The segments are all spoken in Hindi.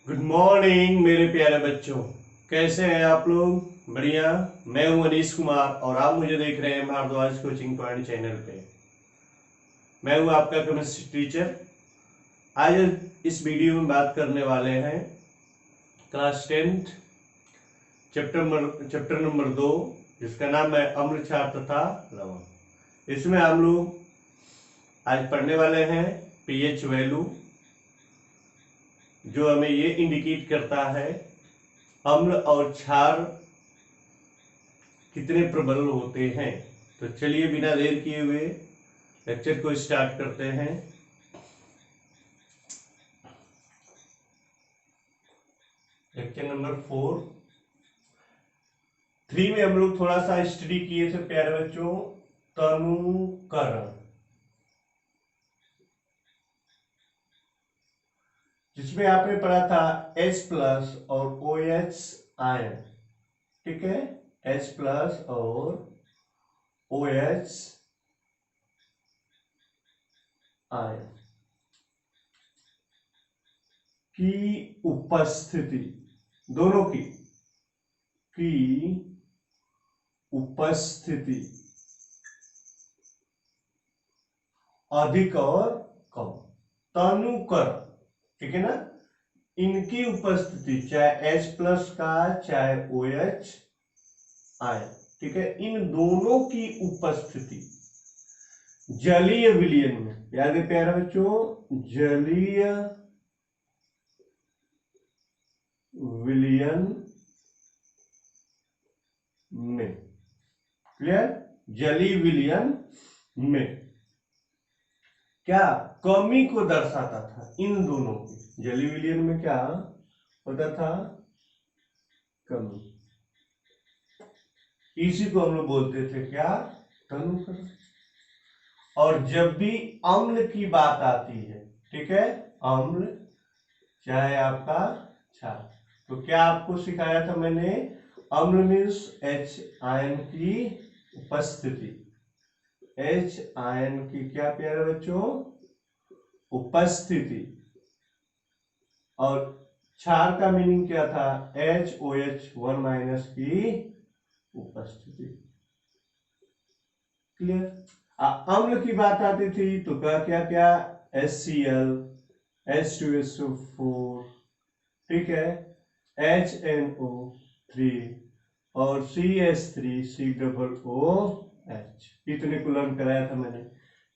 गुड मॉर्निंग मेरे प्यारे बच्चों। कैसे हैं आप लोग? बढ़िया। मैं हूं अनीश कुमार और आप मुझे देख रहे हैं भारद्वाज कोचिंग पॉइंट चैनल पे। मैं हूं आपका केमिस्ट्री टीचर। आज इस वीडियो में बात करने वाले हैं क्लास 10th चैप्टर नंबर 2, जिसका नाम है अम्ल क्षार तथा लवण। इसमें हम लोग आज पढ़ने वाले हैं पीएच वैल्यू, जो हमें ये इंडिकेट करता है अम्ल और क्षार कितने प्रबल होते हैं। तो चलिए बिना देर किए हुए लेक्चर को स्टार्ट करते हैं। लेक्चर नंबर 3 में हम लोग थोड़ा सा स्टडी किए थे प्यारे बच्चों, तनुकरण, जिसमें आपने पढ़ा था H+ और OH आयन। ठीक है, H+ और OH आयन की उपस्थिति, दोनों की उपस्थिति अधिक और कम, तनुकरण। ठीक है ना, इनकी उपस्थिति चाहे H+ का चाहे OH आयन, ठीक है, इन दोनों की उपस्थिति जलीय विलयन में, याद है प्यारे बच्चों, जलीय विलयन में, क्लियर, जलीय विलयन में क्या कमी को दर्शाता था। इन दोनों की जलीय विलयन में क्या होता था? कमी। इसी को हम लोग बोलते थे क्या? तनुकरण। और जब भी अम्ल की बात आती है, ठीक है, अम्ल चाहे आपका क्षार, तो क्या आपको सिखाया था मैंने? अम्ल मीन्स H आयन की उपस्थिति, H आयन की क्या प्यारे बच्चों? उपस्थिति। और क्षार का मीनिंग क्या था? HOH1- की उपस्थिति। क्लियर। अम्ल की बात आती थी तो क्या क्या क्या? HCl, H2SO4, ठीक है, HNO3 और CH3COOH। इतने को लर्न कराया था मैंने।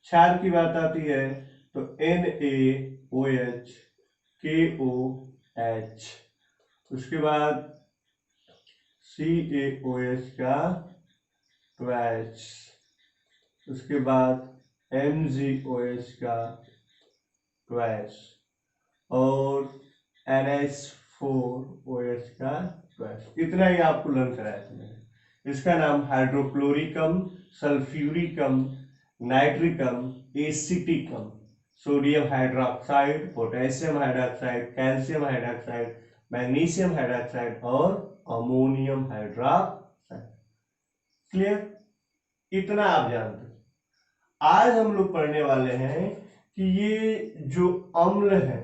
क्षार की बात आती है तो NaOH, KOH, उसके बाद CaOH का ट्वाइस, उसके बाद MgOH का ट्वाइस और NH4OH का ट्वाइस। इतना ही आपको लर्न कराया था मैंने। इसका नाम hydrochloricum, sulphuricum, nitricum, aceticum, sodium hydroxide, potassium hydroxide, calcium hydroxide, magnesium hydroxide और अमोनियम हाइड्रोक्साइड। क्लियर, इतना आप जानते हैं। आज हम लोग पढ़ने वाले हैं कि ये जो अम्ल है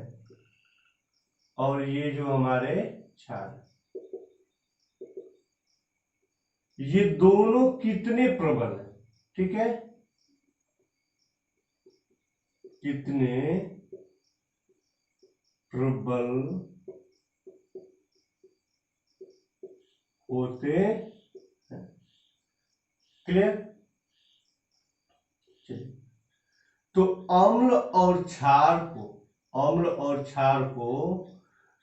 और ये जो हमारे क्षार, ये दोनों कितने प्रबल है। ठीक है, कितने प्रबल होते हैं। क्लियर। चलिए, तो अम्ल और क्षार को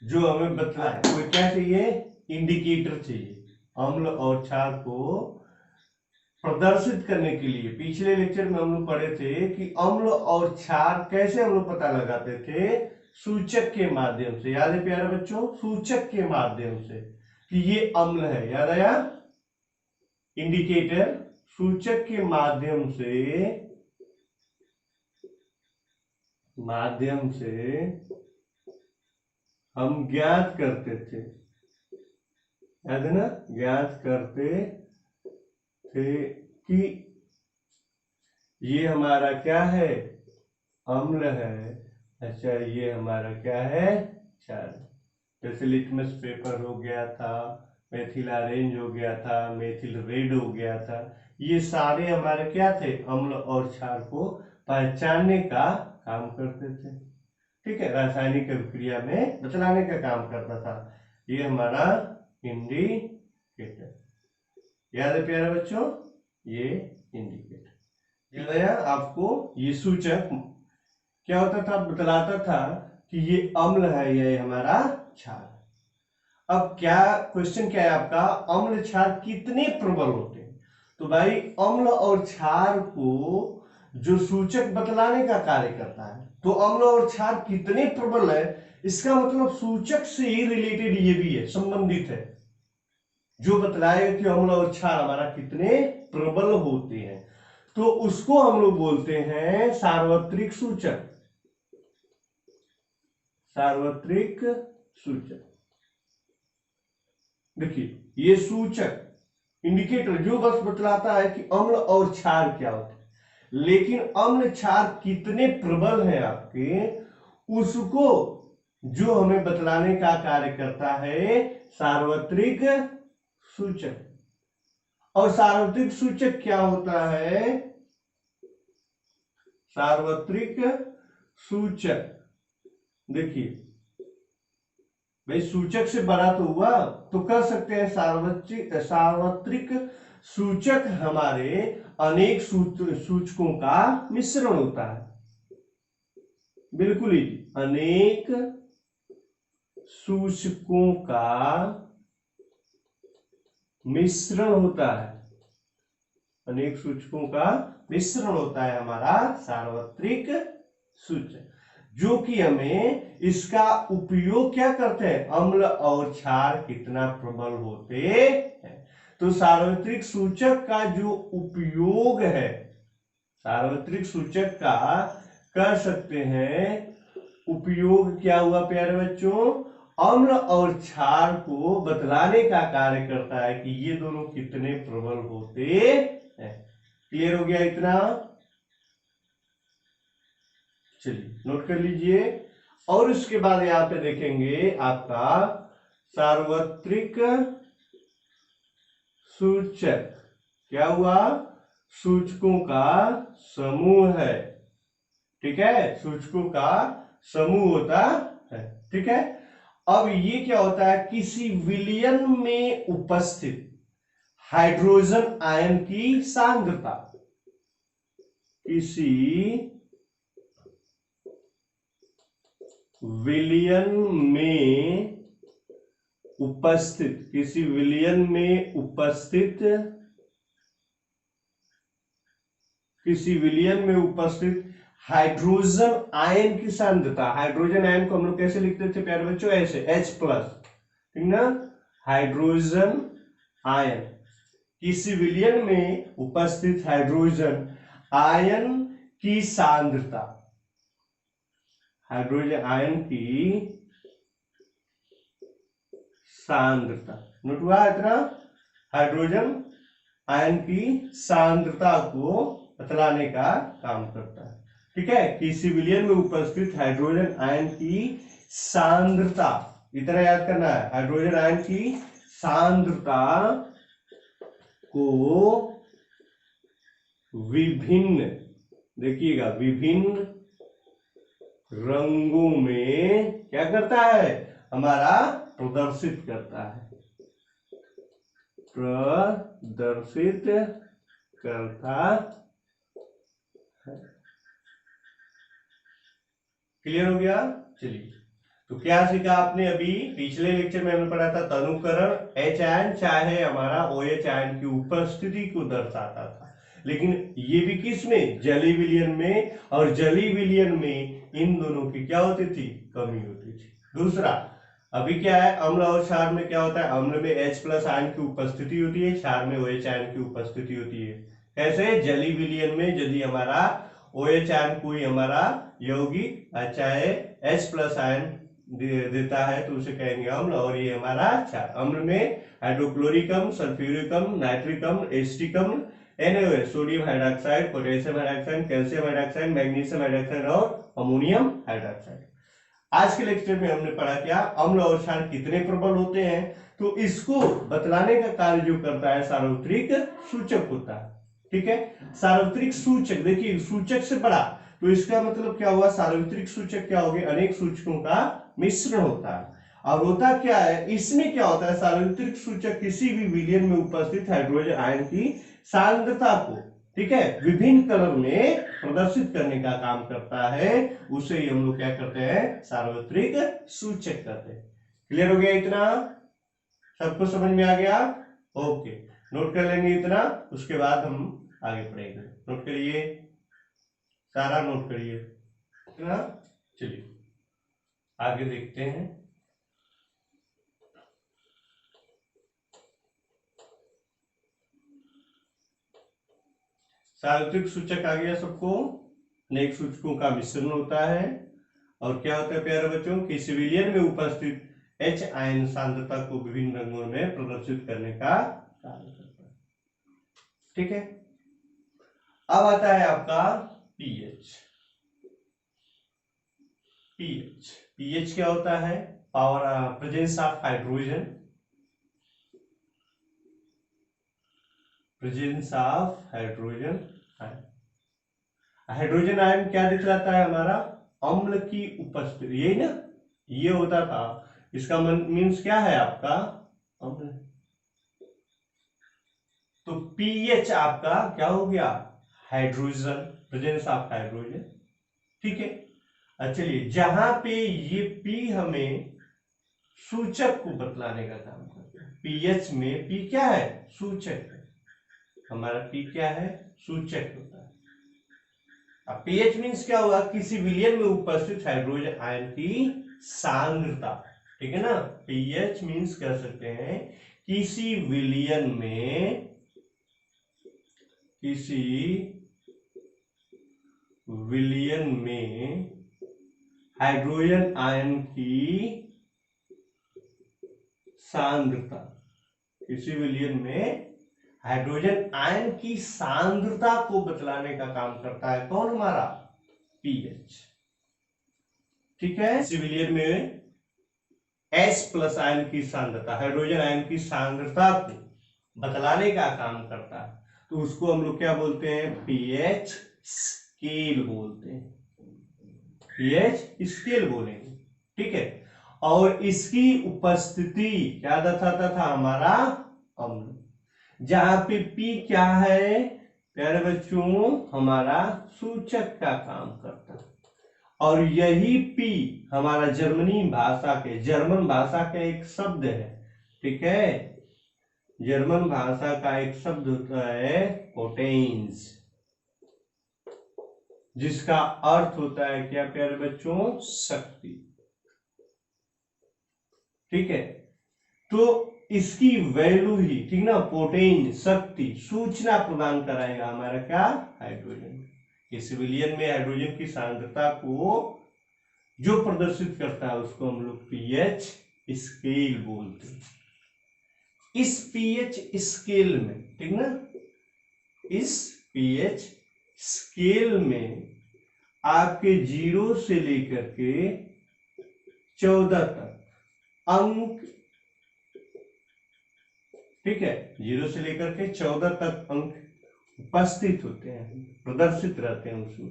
जो हमें बतलाए, कोई क्या चाहिए? इंडिकेटर चाहिए। अम्ल और क्षार को प्रदर्शित करने के लिए पिछले लेक्चर में हम लोग पढ़े थे कि अम्ल और क्षार कैसे हम लोग पता लगाते थे? सूचक के माध्यम से। याद है प्यारे बच्चों? सूचक के माध्यम से कि ये अम्ल है। याद आया? इंडिकेटर, सूचक के माध्यम से हम ज्ञात करते थे। याद है ना? ज्ञात करते थे कि ये हमारा क्या है? अम्ल है। अच्छा, ये हमारा क्या है? क्षार। जैसे लिटमस पेपर हो गया था, मेथिल ऑरेंज हो गया था, मेथिल रेड हो गया था। ये सारे हमारे क्या थे, अम्ल और क्षार को पहचानने का काम करते थे। ठीक है, रासायनिक अभिक्रिया में बतलाने का काम करता था। ये हमारा इंडिकेटर, याद है प्यारे बच्चों, ये इंडिकेटर याद है आपको। ये सूचक क्या होता था, बतलाता था कि ये अम्ल है, ये हमारा क्षार। अब क्या क्वेश्चन क्या है आपका, अम्ल क्षार कितने प्रबल होते हैं। तो भाई अम्ल और क्षार को जो सूचक बतलाने का कार्य करता है, तो अम्ल और क्षार कितने प्रबल है, इसका मतलब सूचक से ही रिलेटेड ये भी है, संबंधित है, जो बतलाएगा कि अम्ल और क्षार हमारा कितने प्रबल होते हैं। तो उसको हम लोग बोलते हैं सार्वत्रिक सूचक। सार्वत्रिक सूचक, देखिए ये सूचक इंडिकेटर जो बस बतलाता है कि अम्ल और क्षार क्या होते हैं, लेकिन अम्ल क्षार कितने प्रबल हैं आपके, उसको जो हमें बतलाने का कार्य करता है सार्वत्रिक सूचक। और सार्वत्रिक सूचक क्या होता है, सार्वत्रिक सूचक, देखिए भाई सूचक से बड़ा तो हुआ, तो कर सकते हैं सार्वत्रिक सूचक हमारे अनेक सूचकों का मिश्रण होता है। बिल्कुल ही, अनेक सूचकों का मिश्रण होता है, अनेक सूचकों का मिश्रण होता है हमारा सार्वत्रिक सूचक, जो कि हमें इसका उपयोग क्या करते हैं, अम्ल और क्षार कितना प्रबल होते हैं। तो सार्वत्रिक सूचक का जो उपयोग है, सार्वत्रिक सूचक का कर सकते हैं उपयोग क्या हुआ प्यारे बच्चों, अम्ल और क्षार को बतलाने का कार्य करता है कि ये दोनों कितने प्रबल होते हैं। क्लियर हो गया इतना, चलिए नोट कर लीजिए। और उसके बाद यहां पे देखेंगे आपका सार्वत्रिक सूचक क्या हुआ, सूचकों का समूह है। ठीक है, सूचकों का समूह होता है। ठीक है, अब ये क्या होता है, किसी विलयन में उपस्थित हाइड्रोजन आयन की सांद्रता, किसी विलयन में उपस्थित, किसी विलयन में उपस्थित, किसी विलयन में उपस्थित हाइड्रोजन आयन की सांद्रता, हाइड्रोजन आयन को हम लोग कैसे लिखते थे प्यारे बच्चों, ऐसे H+, ठीक ना, हाइड्रोजन आयन, किसी विलयन में उपस्थित हाइड्रोजन आयन की सांद्रता, हाइड्रोजन आयन की सांद्रता, नोट हुआ इतना, हाइड्रोजन आयन की सांद्रता को बतलाने का काम करता है। ठीक है, किसी विलयन में उपस्थित हाइड्रोजन आयन की सांद्रता, इतना याद करना है, हाइड्रोजन आयन की सांद्रता को विभिन्न, देखिएगा विभिन्न रंगों में क्या करता है, हमारा प्रदर्शित करता है, प्रदर्शित करता है। क्लियर हो गया, चलिए तो क्या सीखा आपने अभी, पिछले लेक्चर में हमने पढ़ा था तनुकरण H आयन चाहे हमारा OH आयन की उपस्थिति को दर्शाता था, लेकिन ये भी किस में, जलीय विलयन में, और जलीय विलयन में इन दोनों की क्या होती थी, कमी होती थी। दूसरा अभी क्या है, अम्ल और क्षार में क्या होता है, अम्ल में H+ आयन की उपस्थिति होती है, क्षार में OH आयन की उपस्थिति होती है। कैसे, जलीय विलयन में यदि हमारा OH आयन कोई हमारा यौगिक चाहे H+ आयन देता है तो उसे कहेंगे अम्ल, और ये हमारा क्षार। अम्ल में हाइड्रोक्लोरिक अम्ल, सल्फ्यूरिक अम्ल, नाइट्रिक अम्ल, एसिटिक अम्ल, NaOH sodium hydroxide, potassium hydroxide, calcium hydroxide, magnesium hydroxide और अमोनियम हाइड्रोक्साइड। आज के लेक्चर में हमने पढ़ा क्या, अम्ल और क्षार कितने प्रबल होते हैं, तो इसको बतलाने का कार्य जो करता है सार्वत्रिक सूचक होता है। ठीक है, सार्वत्रिक सूचक, देखिए सूचक से बड़ा, तो इसका मतलब क्या हुआ, सार्वत्रिक सूचक क्या हो गया, अनेक सूचकों का मिश्रण होता है। और होता क्या है, इसमें क्या होता है, सार्वत्रिक सूचक किसी भी विलयन में उपस्थित हाइड्रोजन आयन की सांद्रता को, ठीक है, विभिन्न कलर में प्रदर्शित करने का काम करता है। उसे ही हम लोग क्या करते हैं, सार्वत्रिक सूचक करते हैं। क्लियर हो गया इतना, सबको समझ में आ गया? ओके, नोट कर लेंगे इतना, उसके बाद हम आगे पढ़ेंगे। नोट करिए, सारा नोट करिए इतना। चलिए आगे देखते हैं। सार्वत्रिक सूचक आ गया सबको, अनेक सूचकों का मिश्रण होता है। और क्या होता है प्यारे बच्चों, किसी विलयन में उपस्थित H आयन सांद्रता को विभिन्न रंगों में प्रदर्शित करने का कार्य करता है। ठीक है, अब आता है आपका pH। pH क्या होता है, power presence of hydrogen, presence of hydrogen ion. Hydrogen ion क्या दिखलाता है हमारा, अम्ल की उपस्थिति, यही ना, ये होता था, इसका मीन्स क्या है आपका, अम्ल। तो पीएच आपका क्या हो गया, हाइड्रोजन, प्रेजेंस ऑफ हाइड्रोजन। ठीक है, चलिए जहां पे ये पी हमें सूचक को बतलाने का काम करता है, पीएच में पी क्या है, सूचक है, हमारा पी क्या है, सूचक होता है। अब पीएच मीन्स क्या हुआ, किसी विलयन में उपस्थित हाइड्रोजन आयन की सांद्रता। ठीक है ना, पीएच मीन्स कह सकते हैं किसी विलयन में, किसी विलयन में हाइड्रोजन आयन की सांद्रता, किसी विलयन में हाइड्रोजन आयन की सांद्रता को बतलाने का काम करता है कौन, हमारा पीएच। ठीक है, किसी विलयन में S प्लस आयन की सांद्रता, हाइड्रोजन आयन की सांद्रता को बतलाने का काम करता है, तो उसको हम लोग क्या बोलते हैं, पीएच स्केल बोलते हैं, पीएच स्केल बोलेंगे। ठीक है, और इसकी उपस्थिति क्या दर्शाता था, हमारा अम्ल। जहां पे पी क्या है प्यारे बच्चों, हमारा सूचक का काम करता है। और यही पी हमारा जर्मनी भाषा के, जर्मन भाषा का एक शब्द है। ठीक है, जर्मन भाषा का एक शब्द होता है पोटेंस, जिसका अर्थ होता है क्या प्यारे बच्चों, शक्ति। ठीक है, तो इसकी वैल्यू ही, ठीक ना, पोटेंस शक्ति, सूचना प्रदान कराएगा हमारा क्या, हाइड्रोजन। इस विलयन में हाइड्रोजन की सांद्रता को जो प्रदर्शित करता है उसको हम लोग पीएच स्केल बोलते हैं। इस पीएच स्केल में, ठीक ना, इस पीएच स्केल में आपके 0 से लेकर के 14 तक अंक, ठीक है, 0 से लेकर के 14 तक अंक उपस्थित होते हैं, प्रदर्शित रहते हैं उसमें,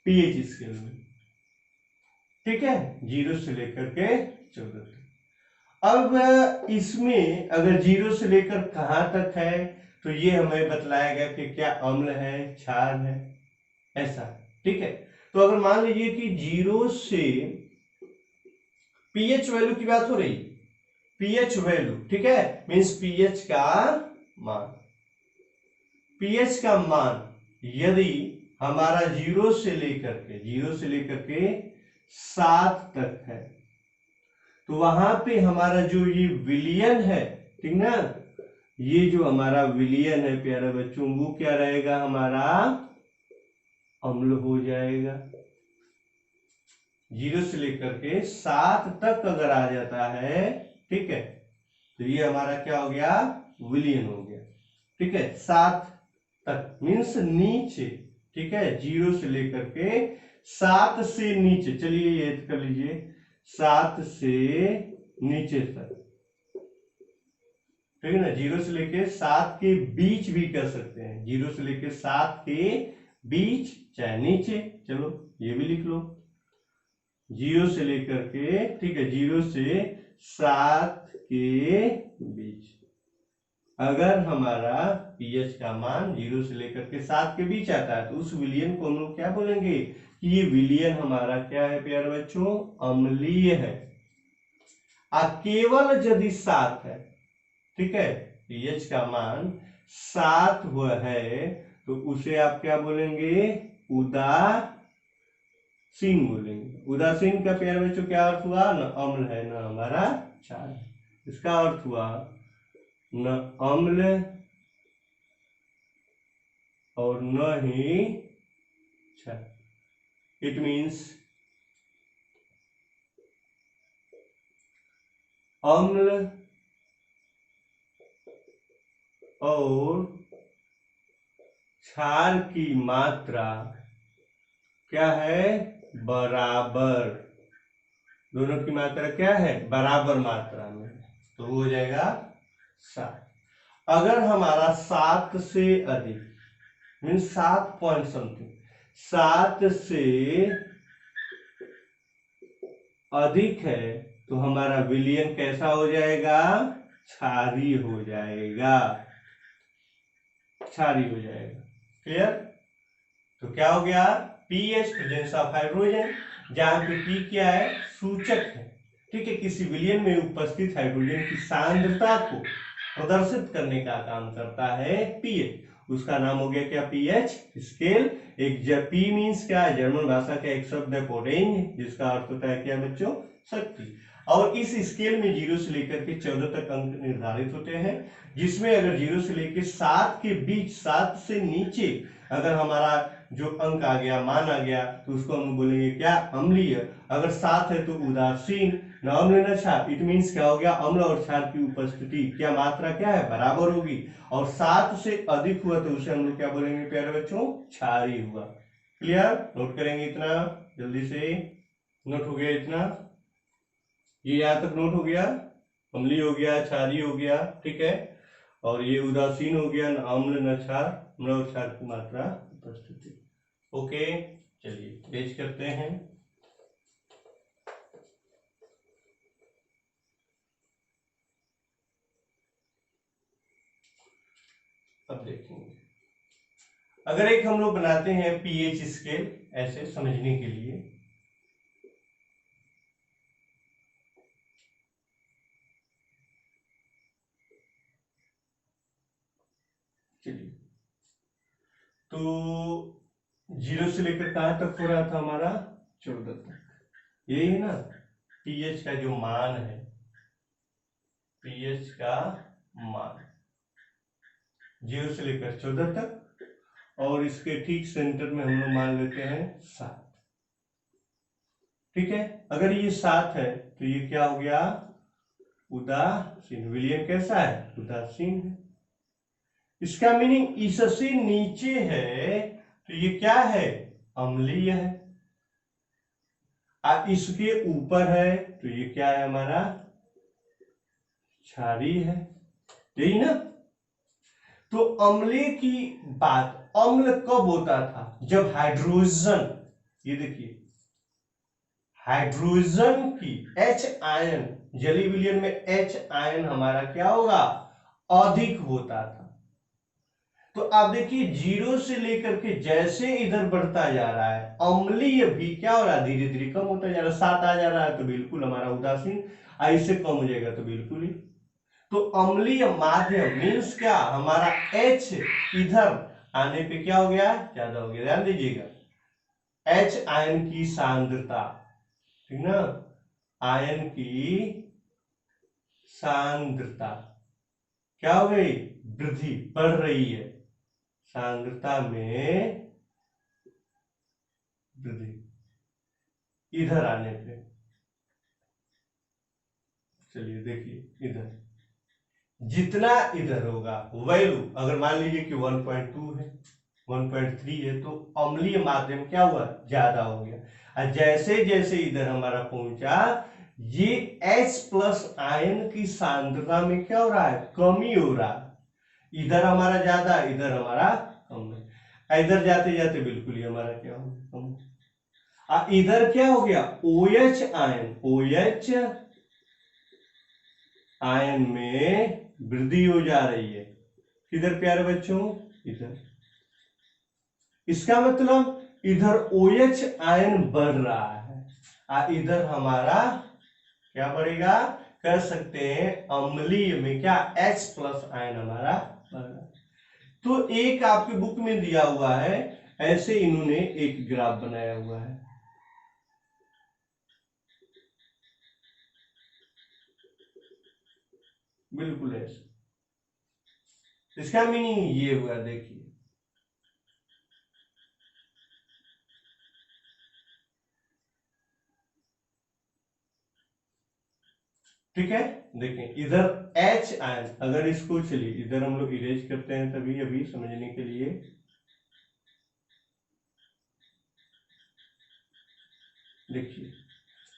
पीएच स्केल में। ठीक है, 0 से लेकर के 14 तक। अब इसमें अगर 0 से लेकर कहां तक है, तो ये हमें बतलाया गया कि क्या अम्ल है, क्षार है, ऐसा। ठीक है, तो अगर मान लीजिए कि 0 से पीएच वैल्यू की बात हो रही, पीएच वैल्यू, ठीक है, मींस पीएच का मान, पीएच का मान यदि हमारा 0 से लेकर के 7 तक है, तो वहां पे हमारा जो ये विलयन है, ठीक ना, ये जो हमारा विलयन है प्यारे बच्चों, वो क्या रहेगा, हमारा अम्ल हो जाएगा। 0 से लेकर के 7 तक अगर आ जाता है, ठीक है, तो ये हमारा क्या हो गया, विलयन हो गया। ठीक है, 7 तक मीन्स नीचे, ठीक है, 0 से लेकर के 7 से नीचे, चलिए ये कर लीजिए, 7 से नीचे तक, ठीक है ना। 0 से लेके 7 के बीच भी कर सकते हैं, 0 से लेके 7 के बीच चाहे नीचे, चलो ये भी लिख लो, 0 से लेकर के, ठीक है, 0 से 7 के बीच। अगर हमारा pH का मान 0 से लेकर के 7 के बीच आता है तो उस विलियन को हम लोग क्या बोलेंगे कि ये विलियन हमारा क्या है प्यारे बच्चों, अम्लीय है। केवल यदि 7 है, ठीक है, pH का मान 7 हुआ है तो उसे आप क्या बोलेंगे, उदासीन बोलेंगे। उदासीन का प्यारे बच्चों क्या अर्थ हुआ, न अम्ल है न हमारा क्षार। इसका अर्थ हुआ न अम्ल और न ही क्षार। इट मीन्स अम्ल और क्षार की मात्रा क्या है, बराबर। दोनों की मात्रा क्या है, बराबर मात्रा में, तो हो जाएगा 7। अगर हमारा 7 से अधिक मीन्स 7 पॉइंट समथिंग, 7 से अधिक है तो हमारा विलियन कैसा हो जाएगा, क्षारीय हो जाएगा, क्षारीय हो जाएगा। क्लियर। तो क्या हो गया, पीएच प्रेजेंस ऑफ हाइड्रोजन, जहां पे पी क्या है, सूचक है, ठीक है, किसी विलियन में उपस्थित हाइड्रोजन की सांद्रता को प्रदर्शित करने का काम करता है पीएच। उसका नाम हो गया क्या, पीएच स्केल। एक पी मीन्स क्या है, जर्मन भाषा का एक शब्द है पोटेंज, जिसका अर्थ होता है क्या बच्चों, शक्ति। और इस स्केल में 0 से लेकर के 14 तक अंक निर्धारित होते हैं, जिसमें अगर 0 से लेकर 7 के बीच, 7 से नीचे अगर हमारा जो अंक आ गया, मान आ गया, तो उसको हम बोलेंगे क्या, अम्लीय। अगर 7 है तो उदासीन, न अम्ल न क्षार। इट मीन्स क्या हो गया, अम्ल और क्षार की उपस्थिति क्या मात्रा क्या है, बराबर होगी। और 7 से अधिक हुआ तो उसे हम लोग क्या बोलेंगे प्यारे बच्चों, क्षारीय हुआ। क्लियर। नोट करेंगे इतना जल्दी से, नोट हो गया इतना, ये यहां तक नोट हो गया, अम्लीय हो गया, क्षारीय हो गया, ठीक है। और ये उदासीन हो गया, न अम्ल न क्षार, अम्ल और क्षार की मात्रा उपस्थिति। ओके, चलिए पेश करते हैं। अब देखेंगे, अगर एक हम लोग बनाते हैं पीएच स्केल ऐसे समझने के लिए, चलिए, तो 0 से लेकर कहां तक हो रहा था हमारा, 14 तक, यही है ना। पीएच का जो मान है, पीएच का मान 0 से लेकर 14 तक, और इसके ठीक सेंटर में हम लोग मान लेते हैं 7, ठीक है। अगर ये 7 है तो ये क्या हो गया, उदासीन। विलियन कैसा है, उदासीन है। इसका मीनिंग इससे नीचे है तो ये क्या है, अम्लीय है। इसके ऊपर है तो ये क्या है हमारा, क्षारीय है, यही ना। तो अम्लीय की बात, अम्ल कब होता था, जब हाइड्रोजन, ये देखिए, हाइड्रोजन की H आयन, जलीय विलयन में H आयन हमारा क्या होगा, अधिक होता था। तो आप देखिए 0 से लेकर के जैसे इधर बढ़ता जा रहा है, अम्लीय भी क्या हो रहा है, धीरे धीरे कम होता जा रहा है। 7 आ जा रहा है तो बिल्कुल हमारा उदासीन, इससे कम हो जाएगा तो बिल्कुल ही। तो अम्लीय माध्यम मीन्स क्या, हमारा H इधर आने पे क्या हो गया, ज्यादा हो गया। ध्यान दीजिएगा, H आयन की सांद्रता, ठीक ना, आयन की सांद्रता क्या हो गई, वृद्धि, बढ़ रही है, सांद्रता में वृद्धि इधर आने पे। चलिए देखिए, इधर जितना इधर होगा वैल्यू, अगर मान लीजिए कि 1.2 है, 1.3 है, तो अम्लीय माध्यम क्या हुआ, ज्यादा हो गया। और जैसे जैसे इधर हमारा पहुंचा, ये H प्लस आयन की सांद्रता में क्या हो रहा है, कमी हो रहा है। इधर हमारा ज्यादा, इधर हमारा कम है। इधर जाते जाते बिल्कुल ही हमारा क्या हो गया, कम। इधर क्या हो गया, OH आयन, OH आयन में वृद्धि हो जा रही है। किधर प्यारे बच्चों, इधर। इसका मतलब इधर OH आयन बढ़ रहा है, इधर हमारा क्या बढ़ेगा, कर सकते हैं अम्लीय में क्या, H प्लस आयन हमारा बढ़ रहा है। तो एक आपके बुक में दिया हुआ है, ऐसे इन्होंने एक ग्राफ बनाया हुआ है। बिल्कुल ऐसे, इसका मीनिंग ये हुआ, देखिए ठीक है। देखें इधर H आयन, अगर इसको चलिए इधर हम लोग इरेज करते हैं तभी अभी समझने के लिए। देखिए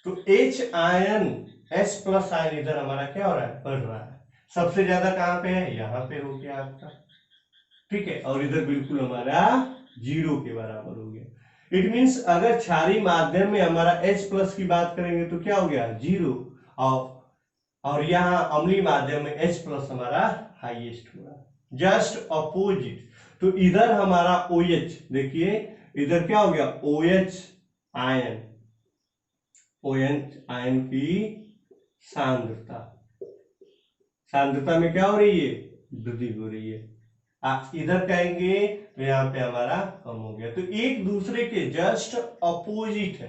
तो H ion, H plus ion इधर हमारा क्या हो रहा है, बढ़ रहा है। सबसे ज्यादा कहां पे है, यहां पे हो गया आपका, ठीक है। और इधर बिल्कुल हमारा 0 के बराबर हो गया। इट मींस अगर क्षारीय माध्यम में हमारा H प्लस की बात करेंगे तो क्या हो गया, 0। और यहाँ अम्लीय माध्यम में H प्लस हमारा हाईएस्ट हुआ, जस्ट अपोजिट। तो इधर हमारा OH, देखिए इधर क्या हो गया, OH आयन, OH आयन की सांद्रता, सांद्रता में क्या हो रही है, वृद्धि हो रही है। आप इधर कहेंगे तो यहाँ पे हमारा कम हो गया। तो एक दूसरे के जस्ट अपोजिट है।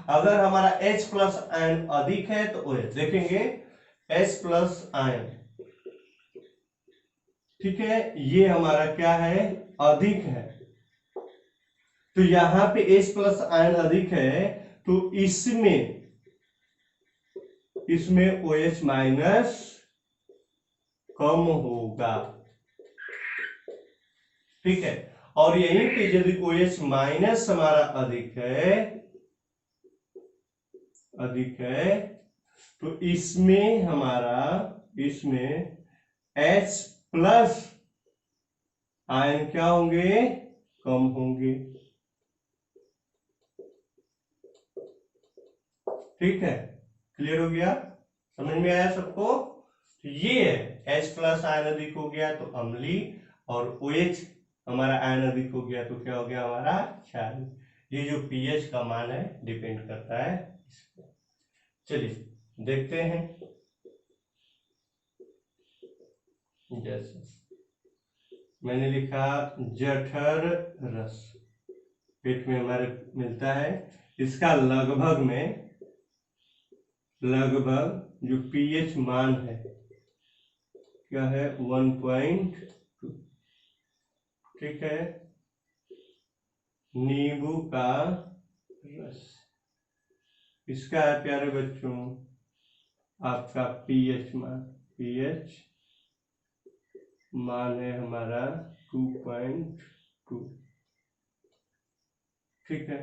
अगर हमारा H प्लस आयन अधिक है तो OH, देखेंगे H प्लस आयन, ठीक है, ये हमारा क्या है, अधिक है। तो यहां पे H प्लस आयन अधिक है, तो इसमें OH माइनस कम होगा, ठीक है। और यहीं पे यदि OH माइनस हमारा अधिक है तो इसमें H प्लस आयन क्या होंगे, कम होंगे, ठीक है। क्लियर हो गया, समझ में आया सबको। तो ये है H प्लस आयन अधिक हो गया तो अम्लीय, और OH हमारा आयन अधिक हो गया तो क्या हो गया, हमारा क्षारीय। ये जो pH का मान है डिपेंड करता है इस पर। चलिए देखते हैं, जैसे मैंने लिखा जठर रस पेट में हमारे मिलता है, इसका लगभग जो pH मान है क्या है, 1.2, ठीक है। नींबू का रस, इसका है प्यारे बच्चों आपका pH मान है हमारा 2.2, ठीक है।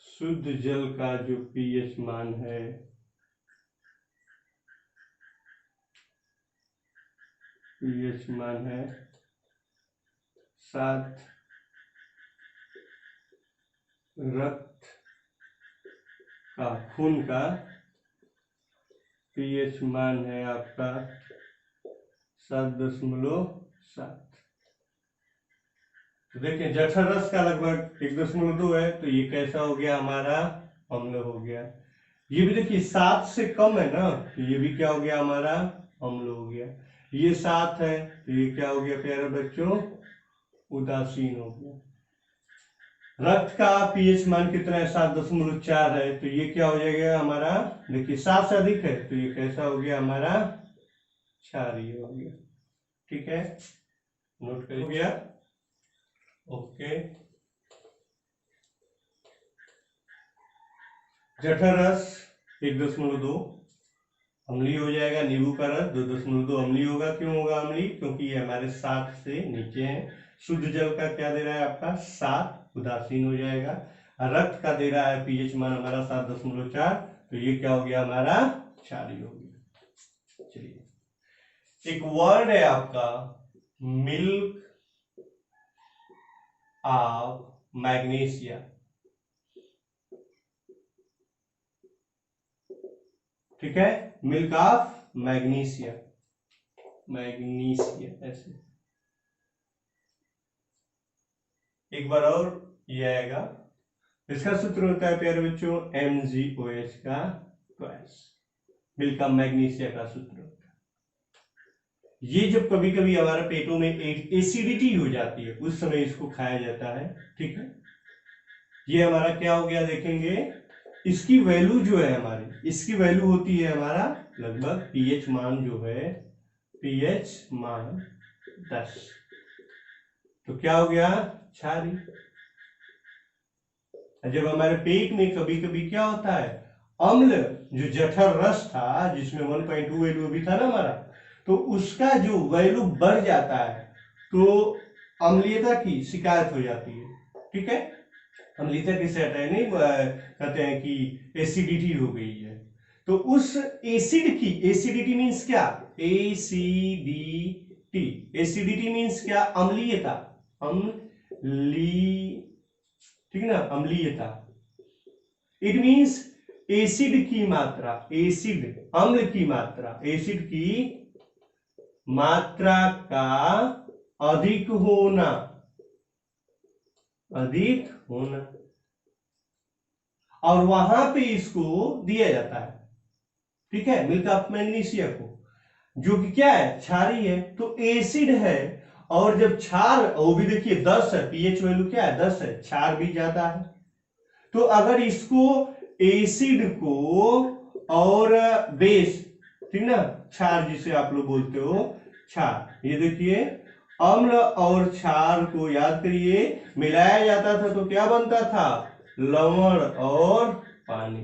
शुद्ध जल का जो pH मान है है 7। रक्त का, खून का pH मान है आपका 7.7। तो देखिए जठर रस का लगभग 1.2 है, तो ये कैसा हो गया, हमारा अम्ल हो गया। ये भी देखिए 7 से कम है ना, तो ये भी क्या हो गया, हमारा अम्ल हो गया। ये 7 है तो ये क्या हो गया प्यारे बच्चों, उदासीन हो गया। रक्त का pH मान कितना है, 7.4 है, तो ये क्या हो जाएगा हमारा, देखिए 7 से अधिक है तो ये कैसा हो गया, हमारा क्षारीय हो गया, ठीक है। नोट कर गया, ओके। जठर रस 1.2 अम्लीय हो जाएगा। नींबू का रस 2.2 अम्लीय होगा। क्यों होगा अम्लीय? क्योंकि ये हमारे 7 से नीचे है। शुद्ध जल का क्या दे रहा है आपका 7, उदासीन हो जाएगा। रक्त का दे रहा है पीएच मान हमारा 7.4, तो ये क्या हो गया हमारा क्षारीय हो गया। चलिए एक वर्ड है आपका मिल्क ऑफ मैग्नीशिया। ठीक है, मिल्क ऑफ मैग्नीशिया, मैग्नीशिया ऐसे एक बार और ये आएगा। इसका सूत्र होता है प्यारे बच्चों MgOH का ट्वाइस, मिल्क ऑफ मैग्नीशिया का सूत्र होता है। ये जब कभी कभी हमारे पेटों में एसिडिटी हो जाती है उस समय इसको खाया जाता है। ठीक है, ये हमारा क्या हो गया देखेंगे। इसकी वैल्यू जो है हमारी, इसकी वैल्यू होती है हमारा लगभग पीएच मान जो है पीएच मान 10, तो क्या हो गया क्षारीय। जब हमारे पेट में कभी कभी क्या होता है अम्ल, जो जठर रस था जिसमें 1.2 वैल्यू भी था ना हमारा, तो उसका जो वैल्यू बढ़ जाता है तो अम्लीयता की शिकायत हो जाती है। ठीक है, अम्लीयता किसे हटाए नहीं कहते हैं कि एसिडिटी हो गई है, तो उस एसिड की, एसिडिटी मीन्स क्या, एसिडिटी, एसिडिटी मीन्स क्या, अम्लीयता, अम्ली, ठीक है ना, अम्लीयता। इट मीन्स एसिड की मात्रा, एसिड अम्ल की मात्रा, एसिड की मात्रा का अधिक होना, अधिक होना, और वहां पे इसको दिया जाता है। ठीक है, मिल्क ऑफ मैग्नीशिया को, जो कि क्या है क्षारीय है, तो एसिड है। और जब क्षार, वो भी देखिए 10 है, पीएच वैल्यू क्या है 10 है, क्षार भी ज्यादा है, तो अगर इसको एसिड को और बेस, ठीक ना, क्षार जिसे आप लोग बोलते हो क्षार, ये देखिए अम्ल और क्षार को याद करिए मिलाया जाता था तो क्या बनता था, लवण और पानी।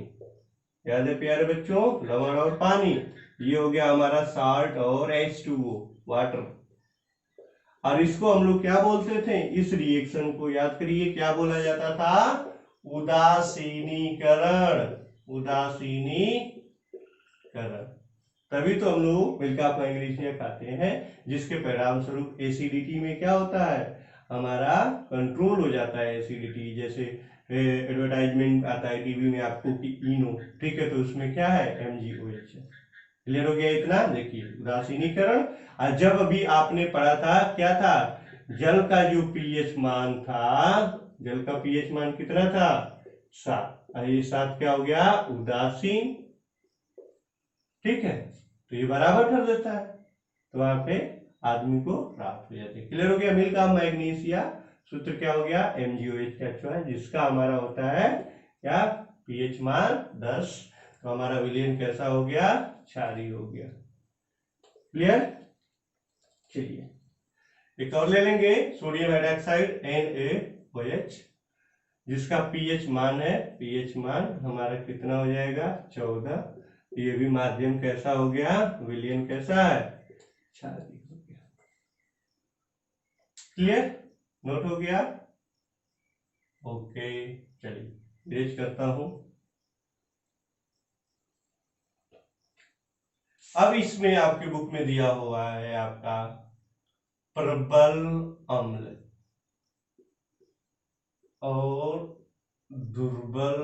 याद है प्यारे बच्चों, लवण और पानी, ये हो गया हमारा साल्ट और H2O वाटर। और इसको हम लोग क्या बोलते थे, इस रिएक्शन को याद करिए क्या बोला जाता था, उदासीनीकरण, उदासीनीकरण। तभी तो हम लोग मिल्क ऑफ मैग्नीशिया खाते हैं, जिसके परिणाम स्वरूप एसिडिटी में क्या होता है हमारा कंट्रोल हो जाता है एसिडिटी। जैसे एडवर्टाइजमेंट आता है टीवी में आपको कि इनो, ठीक है, तो उसमें क्या है MgOH। क्लियर हो गया इतना? देखिए उदासीनीकरण। और जब अभी आपने पढ़ा था क्या था, जल का जो पीएच मान था, जल का पीएच मान कितना था 7, ये 7 क्या हो गया उदासीन। ठीक है, तो ये बराबर कर देता है, तो वहां पे आदमी को प्राप्त हो जाती है। क्लियर हो गया? मिल्क ऑफ मैग्नीशिया सूत्र क्या हो गया MgOH का है, जिसका हमारा होता है क्या पीएच मान 10, तो हमारा विलयन कैसा हो गया क्षारीय हो गया। क्लियर? चलिए एक और ले लेंगे, सोडियम हाइड्रोक्साइड NaOH, जिसका पीएच मान है, पीएच मान हमारा कितना हो जाएगा 14, ये भी माध्यम कैसा हो गया, विलयन कैसा है क्षारीय हो गया। क्लियर? नोट हो गया? ओके, चलिए रेज करता हूं। अब इसमें आपके बुक में दिया हुआ है आपका प्रबल अम्ल और दुर्बल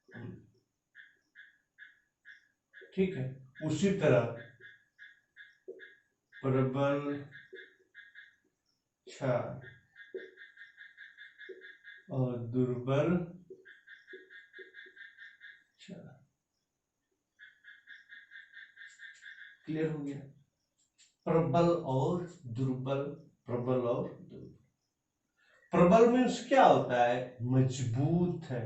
अम्ल। ठीक है, उसी तरह प्रबल क्षार और दुर्बल क्षार। क्लियर हो गया? प्रबल और दुर्बल, प्रबल और दुर्बल। प्रबल मीन्स क्या होता है मजबूत है।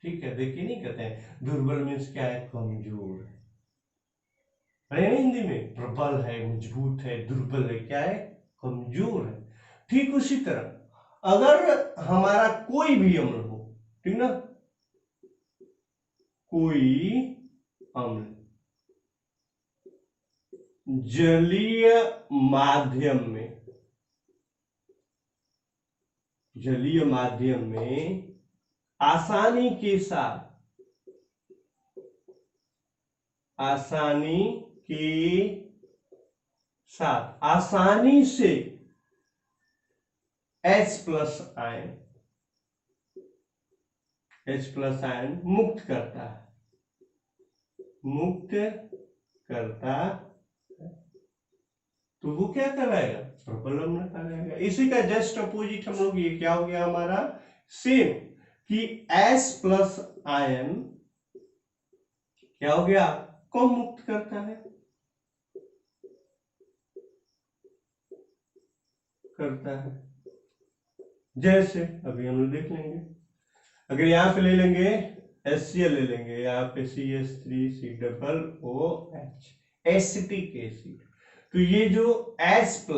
ठीक है, देखिए नहीं कहते हैं, दुर्बल मीन्स क्या है कमजोर है। हिंदी में प्रबल है मजबूत है, दुर्बल है क्या है कमजोर है। ठीक उसी तरह अगर हमारा कोई भी अम्ल हो, ठीक ना, कोई अम्ल जलीय माध्यम में, जलीय माध्यम में आसानी के साथ, आसानी के साथ, आसानी से H+ आयन, H+ मुक्त करता है, मुक्त करता है, तो वो क्या कराएगा, प्रबलम कराएगा। इसी का जस्ट अपोजिट हम लोग, ये क्या हो गया हमारा, सेम, कि H+ आयन क्या हो गया, कम मुक्त करता है, करता है। जैसे अभी हम लोग देख लेंगे, अगर यहां पे ले लेंगे HCl ले लेंगे, यहाँ पे CH3COOH, एसिटिक एसिड, तो ये जो H+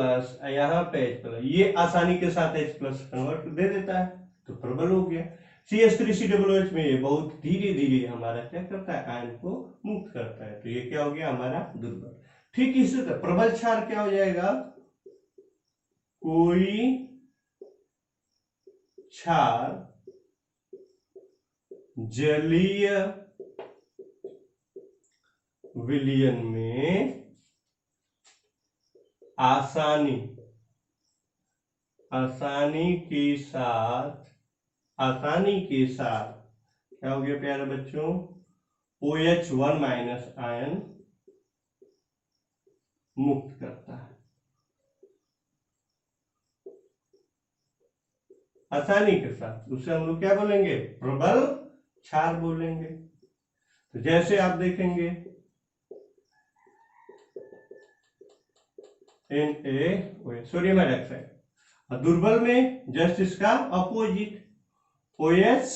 यहाँ पे H+, ये आसानी के साथ H+ कन्वर्ट दे देता है, तो प्रबल हो गया। CH3COOH में ये बहुत धीरे धीरे हमारा क्या करता है, आयन को मुक्त करता है, तो ये क्या हो गया हमारा दुर्बल। ठीक इसी तरह प्रबल क्षार क्या हो जाएगा, कोई क्षार जलीय विलयन में आसानी, आसानी के साथ, आसानी के साथ क्या हो गया प्यारे बच्चों, OH1- आयन मुक्त करता है, आसानी के साथ, उसे हम लोग क्या बोलेंगे, प्रबल क्षार बोलेंगे। तो जैसे आप देखेंगे Na सोडियम हाइड्रोक्साइड, और दुर्बल में जस्ट इसका opposite, OH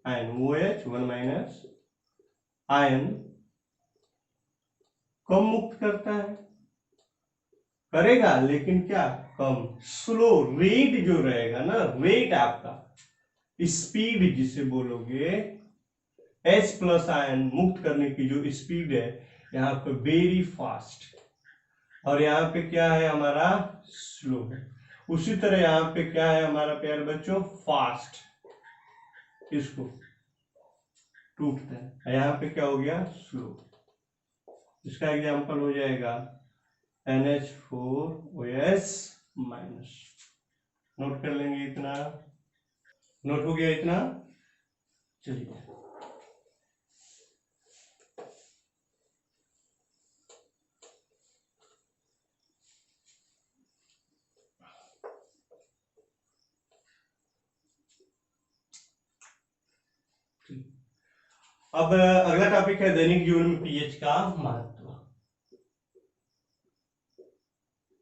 ion, OH1- ion कम मुक्त करता है, करेगा लेकिन क्या, कम, स्लो, रेट जो रहेगा ना, रेट आपका, स्पीड जिसे बोलोगे, H+ आयन मुक्त करने की जो स्पीड है यहाँ पे वेरी फास्ट, और यहाँ पे क्या है हमारा, स्लो है। उसी तरह यहाँ पे क्या है हमारा प्यारे बच्चों, फास्ट, इसको टूटता है, यहाँ पे क्या हो गया, स्लो। इसका एग्जांपल हो जाएगा NH4OS-। नोट कर लेंगे इतना, नोट हो गया इतना, चलिए अब अगला टॉपिक है दैनिक जीवन में पीएच का महत्व।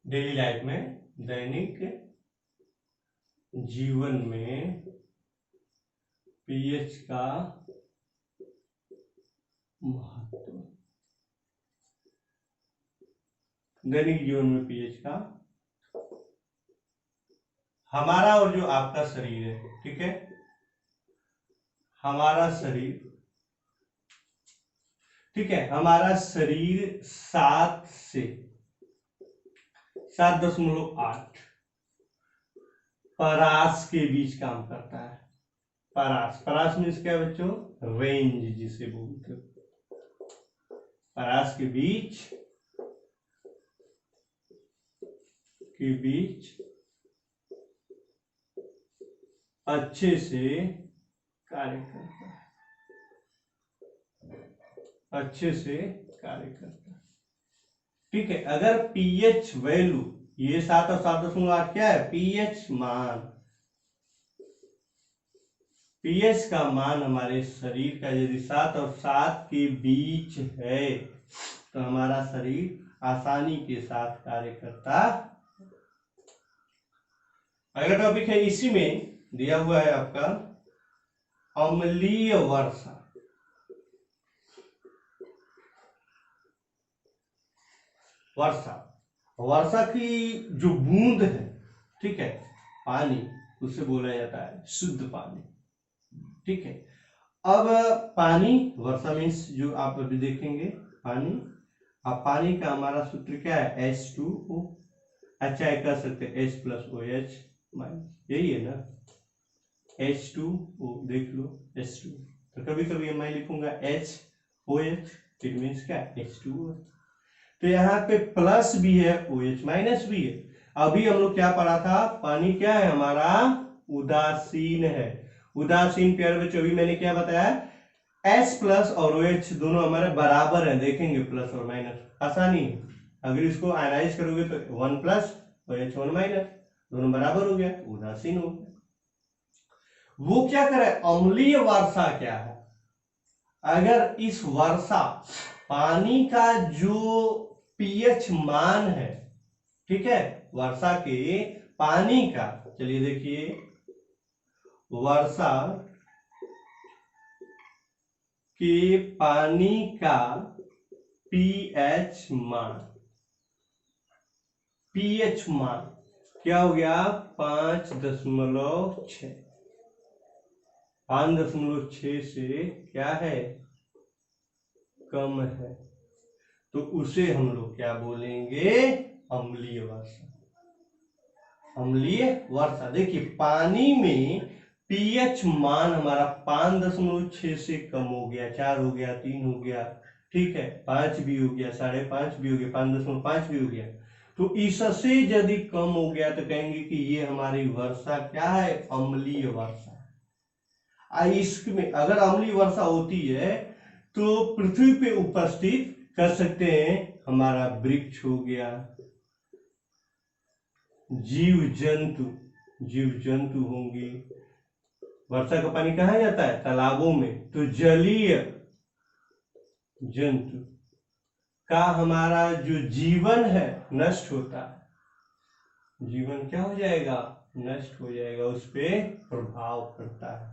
डेली लाइफ में, दैनिक जीवन में पीएच का महत्व, दैनिक जीवन में पीएच का, हमारा और जो आपका शरीर है, ठीक है, हमारा शरीर, ठीक है, हमारा शरीर 7 से 7.8 परास के बीच काम करता है। परास, परास मीन्स क्या बच्चों, रेंज जिसे बोलते हो, परास के बीच अच्छे से कार्य करता है, अच्छे से कार्य करता है, ठीक है। अगर पीएच वैल्यू, ये 7 और 7.8 क्या है, पीएच मान, पीएच का मान हमारे शरीर का यदि 7 और 7 के बीच है तो हमारा शरीर आसानी के साथ कार्य करता। अगला टॉपिक है, इसी में दिया हुआ है आपका अम्लीय वर्षा। वर्षा, वर्षा की जो बूंद है, ठीक है, पानी, उसे बोला जाता है शुद्ध पानी, ठीक है। अब पानी, वर्षा मीन्स जो आप अभी देखेंगे पानी। अब पानी का हमारा सूत्र क्या है, H2O। अच्छा ये कर सकते हैं H प्लस OH माइनस, यही है ना, H2O देख लो H2। तो कभी कभी मैं लिखूंगा HOH, इट मीन्स क्या, H2O। तो यहाँ पे प्लस भी है, OH माइनस भी है। अभी हम लोग क्या पढ़ा था, पानी क्या है हमारा, उदासीन है। उदासीन प्यारे बच्चों, अभी मैंने क्या बताया, H प्लस और OH दोनों हमारे बराबर हैं, देखेंगे प्लस और माइनस, आसानी है। अगर इसको आयनाइज करोगे तो 1 प्लस OH 1 माइनस, दोनों बराबर हो गया, उदासीन हो गया। वो क्या करे, अम्लीय वर्षा क्या है, अगर इस वर्षा पानी का जो पीएच मान है, ठीक है, वर्षा के पानी का, चलिए देखिए वर्षा के पानी का पीएच मान, पीएच मान क्या हो गया, 5.6, 5.6 से क्या है, कम है, तो उसे हम लोग क्या बोलेंगे, अम्लीय वर्षा। अम्लीय वर्षा, देखिए पानी में पीएच मान हमारा 5.6 से कम हो गया, 4 हो गया, 3 हो गया, ठीक है, 5 भी हो गया, 5.5 भी हो गया, 5.5 भी हो गया। तो इससे यदि कम हो गया तो कहेंगे कि ये हमारी वर्षा क्या है, अम्लीय वर्षा। इसमें अगर अम्लीय वर्षा होती है तो पृथ्वी पे उपस्थित कर सकते हैं हमारा वृक्ष हो गया, जीव जंतु, जीव जंतु होंगे। वर्षा का पानी कहाँ जाता है, तालाबों में, तो जलीय जंतु का हमारा जो जीवन है नष्ट होता है, जीवन क्या हो जाएगा, नष्ट हो जाएगा, उस पर प्रभाव पड़ता है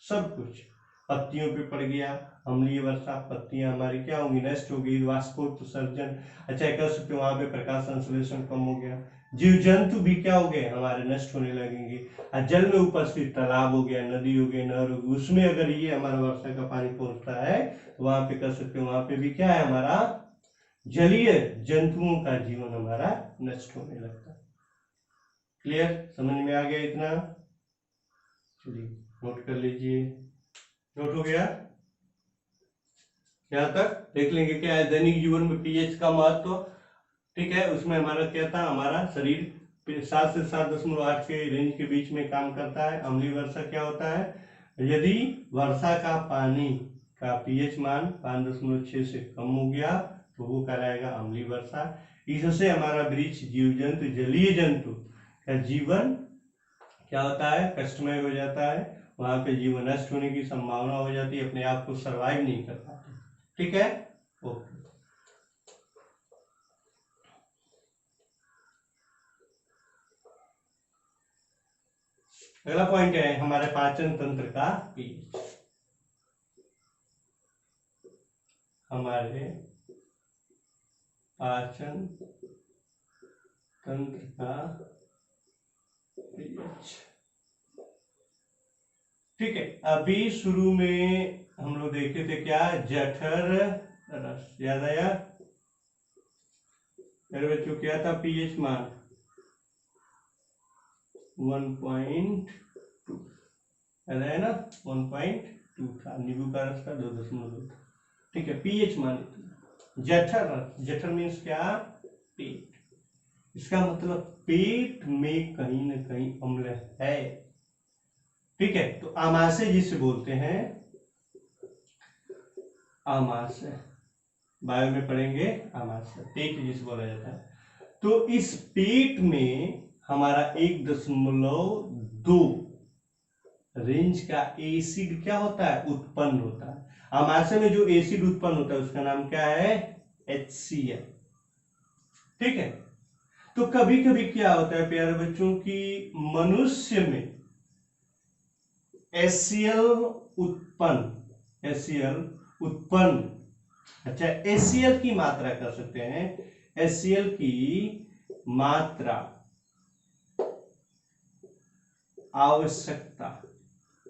सब कुछ। पत्तियों पे पड़ गया अम्लीय वर्षा, पत्तियां हमारी क्या होंगी, नष्ट हो गई, वाष्पोत्सर्जन, अच्छा कह सकते हो, वहां पे प्रकाश संश्लेषण कम हो गया, जीव जंतु भी क्या हो गए हमारे, नष्ट होने लगेंगे। और जल में उपस्थित तालाब हो गया, नदी हो गई, नहर हो गई, उसमें अगर ये हमारा वर्षा का पानी पहुंचता है तो वहां पे कह सकते हो, वहां पे भी क्या है, हमारा जलीय जंतुओं का जीवन हमारा नष्ट होने लगता है। क्लियर, समझ में आ गया इतना, चलिए नोट कर लीजिए, नोट हो गया, यहाँ तक देख लेंगे क्या है दैनिक जीवन में पीएच का महत्व, ठीक है, उसमें हमारा क्या था, हमारा शरीर 7 से 7.8 के रेंज के बीच में काम करता है। अम्लीय वर्षा क्या होता है, यदि वर्षा का पानी का पीएच मान 5.6 से कम हो गया तो वो कहलाएगा अम्लीय वर्षा। इससे हमारा वृक्ष, जीव जंतु, जलीय जंतु का जीवन क्या होता है, कष्टमय हो जाता है, वहां पे जीवन नष्ट होने की संभावना हो जाती है, अपने आप को सरवाइव नहीं कर पाते, ठीक है, ओके। अगला पॉइंट है हमारे पाचन तंत्र का पीएच, हमारे पाचन तंत्र का पीएच, ठीक है। अभी शुरू में हम लोग देखे थे क्या, जठर रस, याद आया मेरे बच्चों, क्या था पीएच मान 1.2, याद आया ना, 1.2 था, नींबू का रस था 2.2, ठीक है, पीएच मान इतना। जठर रस, जठर मीन्स क्या, पेट, इसका मतलब पेट में कहीं ना कहीं अम्ल है, ठीक है। तो आमाशय जिसे बोलते हैं, आमाशय, बायो में पढ़ेंगे आमाशय, पेट जिसे बोला जाता है। तो इस पेट में हमारा 1.2 रेंज का एसिड क्या होता है, उत्पन्न होता है। आमाशय में जो एसिड उत्पन्न होता है उसका नाम क्या है, HCl, ठीक है। तो कभी कभी क्या होता है प्यारे बच्चों की, मनुष्य में HCl उत्पन्न, HCl उत्पन्न, अच्छा HCl की मात्रा कर सकते हैं, HCl की मात्रा, आवश्यकता,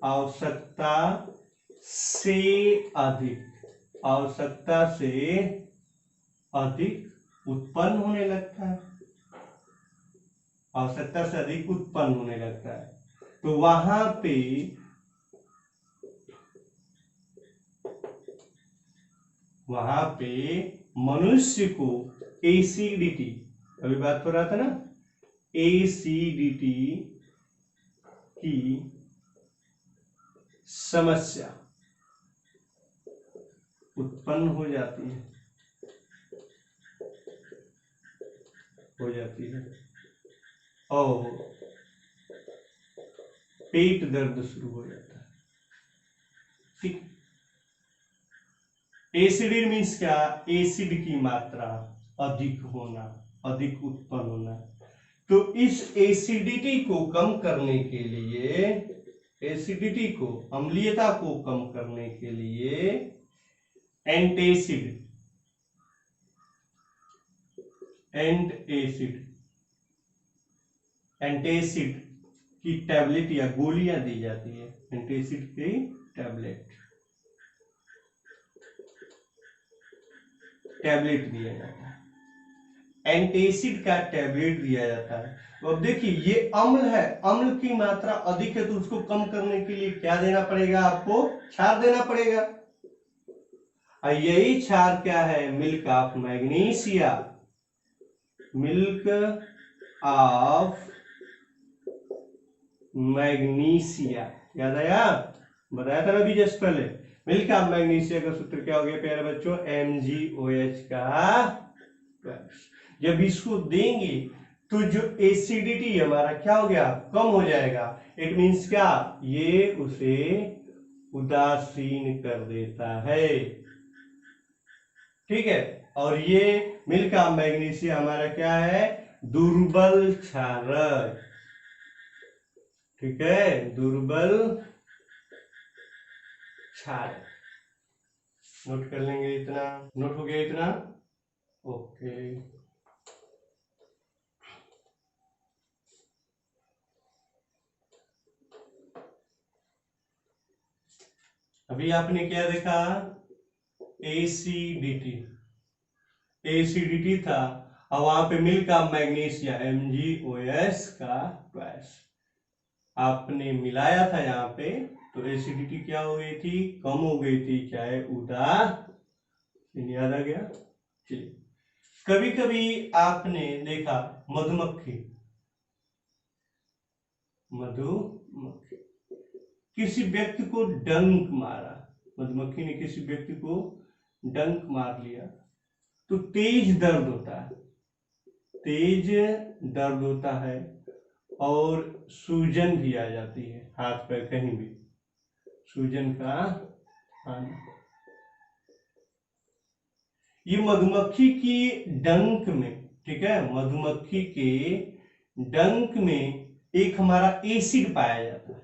आवश्यकता से अधिक, आवश्यकता से अधिक उत्पन्न होने लगता है, आवश्यकता से अधिक उत्पन्न होने लगता है। तो वहां पे मनुष्य को एसिडिटी, अभी बात हो रहा था ना, एसिडिटी की समस्या उत्पन्न हो जाती है, और पेट दर्द शुरू हो जाता है। ठीक, एसिड मीन्स क्या, एसिड की मात्रा अधिक होना, अधिक उत्पन्न होना। तो इस एसिडिटी को कम करने के लिए, एसिडिटी को, अम्लीयता को कम करने के लिए एंटासिड एंटासिड की टैबलेट या गोलियां दी जाती है, एंटासिड की टैबलेट दिया जाता है, एंटासिड का टैबलेट दिया जाता है। तो अब देखिए ये अम्ल है, अम्ल की मात्रा अधिक है, तो उसको कम करने के लिए क्या देना पड़ेगा, आपको क्षार देना पड़ेगा। और यही क्षार क्या है, milk of magnesia, milk of magnesia, याद आया, बताया था अभी जस्ट पहले। मिल्क ऑफ मैग्नीशिया का सूत्र क्या हो गया प्यारे बच्चों, MgOH का। जब इसको देंगे तो जो एसिडिटी हमारा क्या हो गया, कम हो जाएगा। इट मीन्स क्या, ये उसे उदासीन कर देता है। ठीक है, और ये मिल्क ऑफ मैग्नीशिया हमारा क्या है, दुर्बल क्षारक। ठीक है, दुर्बल क्षारक। नोट कर लेंगे इतना, नोट हो गया इतना, ओके। अभी आपने क्या देखा, एसिडिटी, एसिडिटी था, और वहां पे मिल्क ऑफ मैग्नीशिया MgOH का ट्वाइस आपने मिलाया था यहाँ पे, तो एसिडिटी क्या हो गई थी, कम हो गई थी, चाहे याद आ गया। चलिए, कभी कभी आपने देखा मधुमक्खी किसी व्यक्ति को डंक मारा, मधुमक्खी ने किसी व्यक्ति को डंक मार लिया, तो तेज दर्द होता है, तेज दर्द होता है, और सूजन भी आ जाती है, हाथ पैर कहीं भी सूजन का आना। ये मधुमक्खी की डंक में, ठीक है, मधुमक्खी के डंक में एक हमारा एसिड पाया जाता है,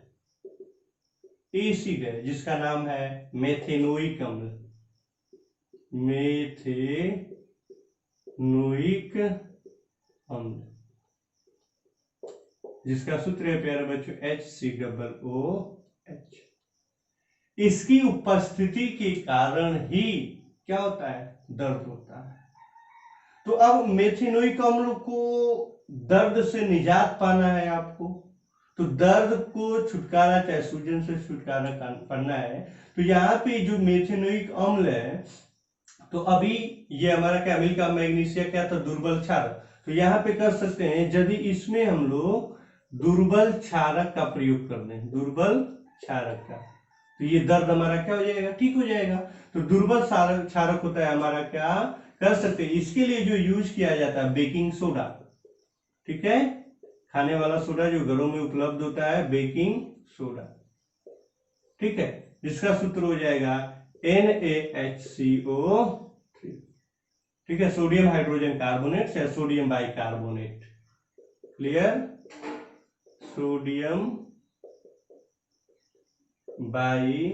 एसिड है जिसका नाम है मेथेनोइक अम्ल, मेथेनोइक अम्ल, जिसका सूत्र है प्यारे बच्चों HCOOH। इसकी उपस्थिति के कारण ही क्या होता है, दर्द होता है। तो अब मेथेनोइक अम्ल को दर्द से निजात पाना है आपको, तो दर्द को छुटकारा, चाहे सूजन से छुटकारा करना है, तो यहाँ पे जो मेथेनोइक अम्ल है, तो अभी ये हमारा क्या, मिल्क ऑफ मैग्नीशिया क्या था, दुर्बल क्षारक। तो यहाँ पे कर सकते हैं, यदि इसमें हम लोग दुर्बल क्षारक का प्रयोग कर दें, दुर्बल क्षारक का, तो ये दर्द हमारा क्या हो जाएगा, ठीक हो जाएगा। तो दुर्बल क्षारक होता है हमारा, क्या कर सकते हैं, इसके लिए जो यूज किया जाता है बेकिंग सोडा, ठीक है, खाने वाला सोडा जो घरों में उपलब्ध होता है, बेकिंग सोडा, ठीक है, जिसका सूत्र हो जाएगा NaHCO3, ठीक है, सोडियम हाइड्रोजन कार्बोनेट या sodium bicarbonate, clear, sodium by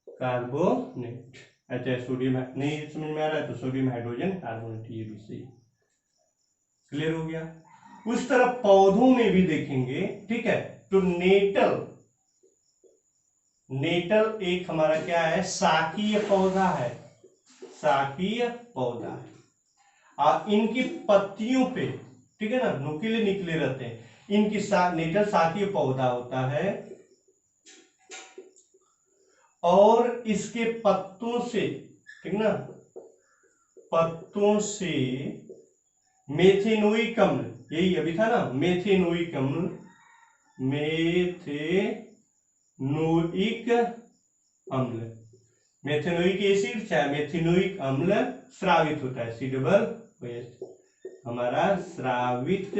carbonate. अच्छा, सोडियम नहीं समझ में आ रहा है तो सोडियम हाइड्रोजन कार्बोनेट, ये भी सही, क्लियर हो गया। उस तरह पौधों में भी देखेंगे, ठीक है, तो नेटल नेटल एक हमारा क्या है, शाकीय पौधा है, शाकीय पौधा है। और इनकी पत्तियों पे, ठीक है ना, नुकीले निकले रहते हैं। इनकी नेटल शाकीय पौधा होता है और इसके पत्तों से, ठीक ना, पत्तों से मेथेनोइक अम्ल, यही अभी था ना, मेथेनोइक अम्ल, मेथेनोइक अम्ल, मेथेनोइक एसिड चाहे मेथेनोइक अम्ल स्रावित होता है, C हमारा स्रावित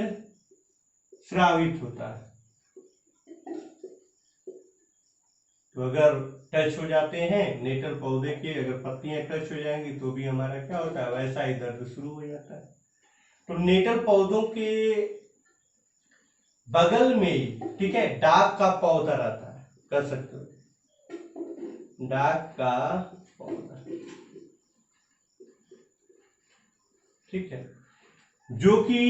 होता है। तो अगर टच हो जाते हैं नेटल पौधे के, अगर पत्तियां टच हो जाएंगी तो भी हमारा क्या होता है, वैसा ही दर्द शुरू हो जाता है। तो नेटल पौधों के बगल में ही, ठीक है, डाक का पौधा रहता है, कर सकते हो, डाक का पौधा, ठीक है, जो कि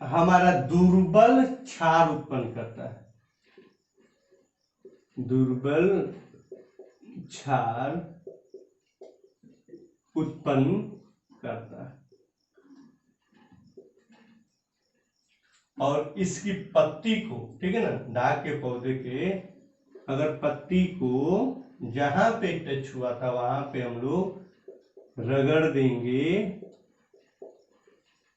हमारा दुर्बल क्षार उत्पन्न करता है, दुर्बल क्षार उत्पन्न करता है। और इसकी पत्ती को, ठीक है ना, डाक के पौधे के अगर पत्ती को जहां पे टच हुआ था वहां पे हम लोग रगड़ देंगे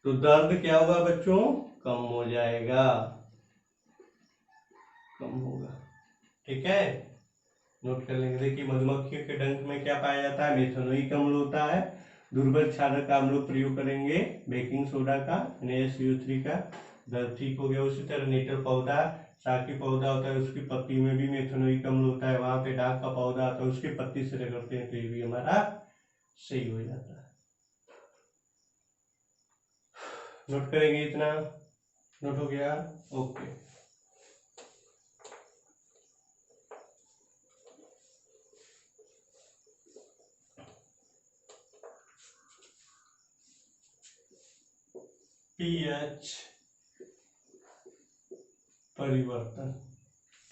तो दर्द क्या होगा बच्चों, कम हो जाएगा, कम होगा, ठीक है। नोट कर लेंगे। देखिए मधुमक्खियों के डंक में क्या पाया जाता है, मेथेनोइक अम्ल होता है, दुर्बल क्षारक का हम लोग प्रयोग करेंगे, बेकिंग सोडा का, NaSCO3 का, दर्द ठीक हो गया। उसी तरह नेटल पौधा शाकी पौधा होता है, उसकी पत्ती में भी मेथेनोइक अम्ल होता है, वहां पे डाक का पौधा होता है, उसकी पत्ती से रगड़ते हैं तो ये भी हमारा सही हो जाता है। नोट करेंगे इतना, नोट हो गया, ओके। पीएच परिवर्तन,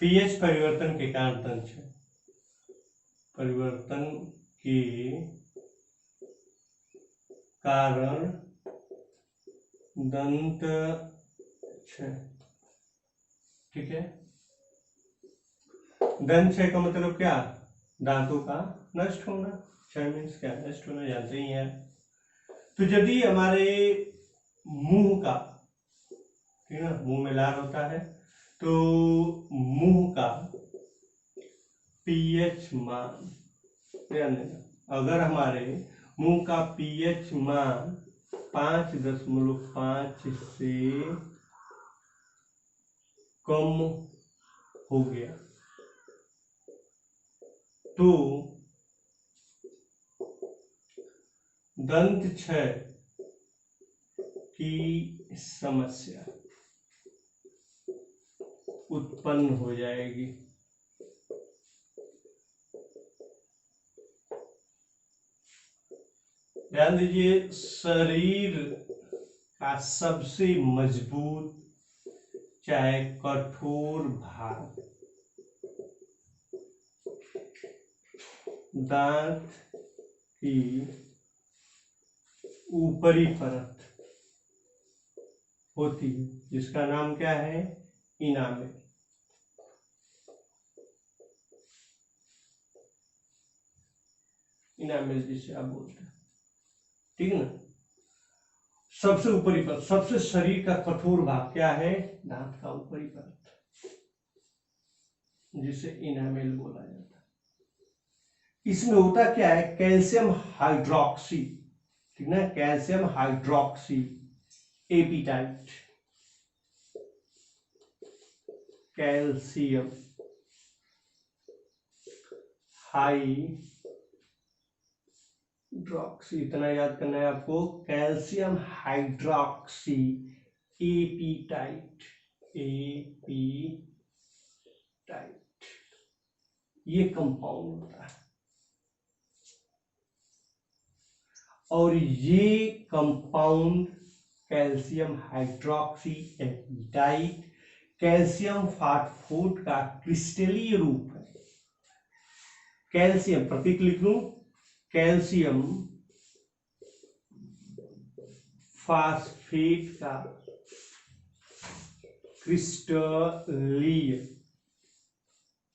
पीएच परिवर्तन के कारण तंत्र, परिवर्तन के कारण दंत क्षय, ठीक है। दंत क्षय का मतलब क्या, दांतों का नष्ट होना, क्षय मीन्स क्या, नष्ट होना, जानते ही हैं। तो यदि हमारे मुंह का, ठीक है ना, मुंह में लार होता है, तो मुंह का पीएच मान, ध्यान देना, अगर हमारे मुंह का पीएच मान 5.5 से कम हो गया तो दंत क्षय की समस्या उत्पन्न हो जाएगी। ध्यान दीजिए, शरीर का सबसे मजबूत चाहे कठोर भाग दांत की ऊपरी परत होती है, जिसका नाम क्या है, इनामेल। इनामेल जिसे आप बोलते हैं, ठीक है ना। सबसे ऊपरी परत, सबसे शरीर का कठोर भाग क्या है, दांत का ऊपरी परत, जिसे इनामेल बोला जाता है। इसमें होता क्या है, कैल्शियम हाइड्रोक्सी, ठीक ना, कैल्शियम हाइड्रोक्सी एपीटाइट, कैल्शियम हाइड्रोक्सी, इतना याद करना है आपको, कैल्शियम हाइड्रोक्सी एपीटाइट, एपीटाइट ये कंपाउंड होता है। और ये compound calcium hydroxy एपीटाइट calcium phosphate का क्रिस्टलीय रूप है, कैल्शियम, प्रतीक लिख लूं, कैल्शियम फास्फेट का क्रिस्टलीय,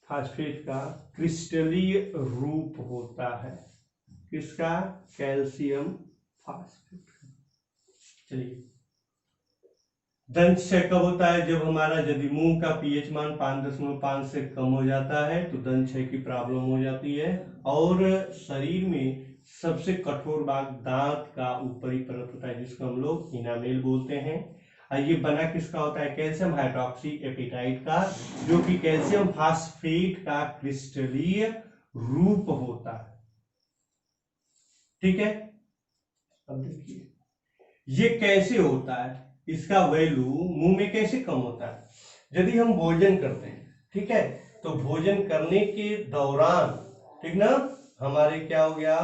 फास्फेट का क्रिस्टलीय रूप होता है। किसका? Calcium phosphate. चलिए, दंत क्षय कब होता है? जब हमारा यदि मुंह का पीएच मान 5.5 से कम हो जाता है तो दंत क्षय की प्रॉब्लम हो जाती है। और शरीर में सबसे कठोर भाग दांत का ऊपरी परत होता है, जिसको हम लोग इनामेल बोलते हैं। और ये बना किसका होता है? कैल्शियम हाइड्रोक्सी एपेटाइट का, जो कि कैल्शियम फास्फेट का क्रिस्टलीय रूप होता है। ठीक है, अब देखिए ये कैसे होता है, इसका वैल्यू मुंह में कैसे कम होता है? यदि हम भोजन करते हैं, ठीक है, तो भोजन करने के दौरान, ठीक ना, हमारे क्या हो गया,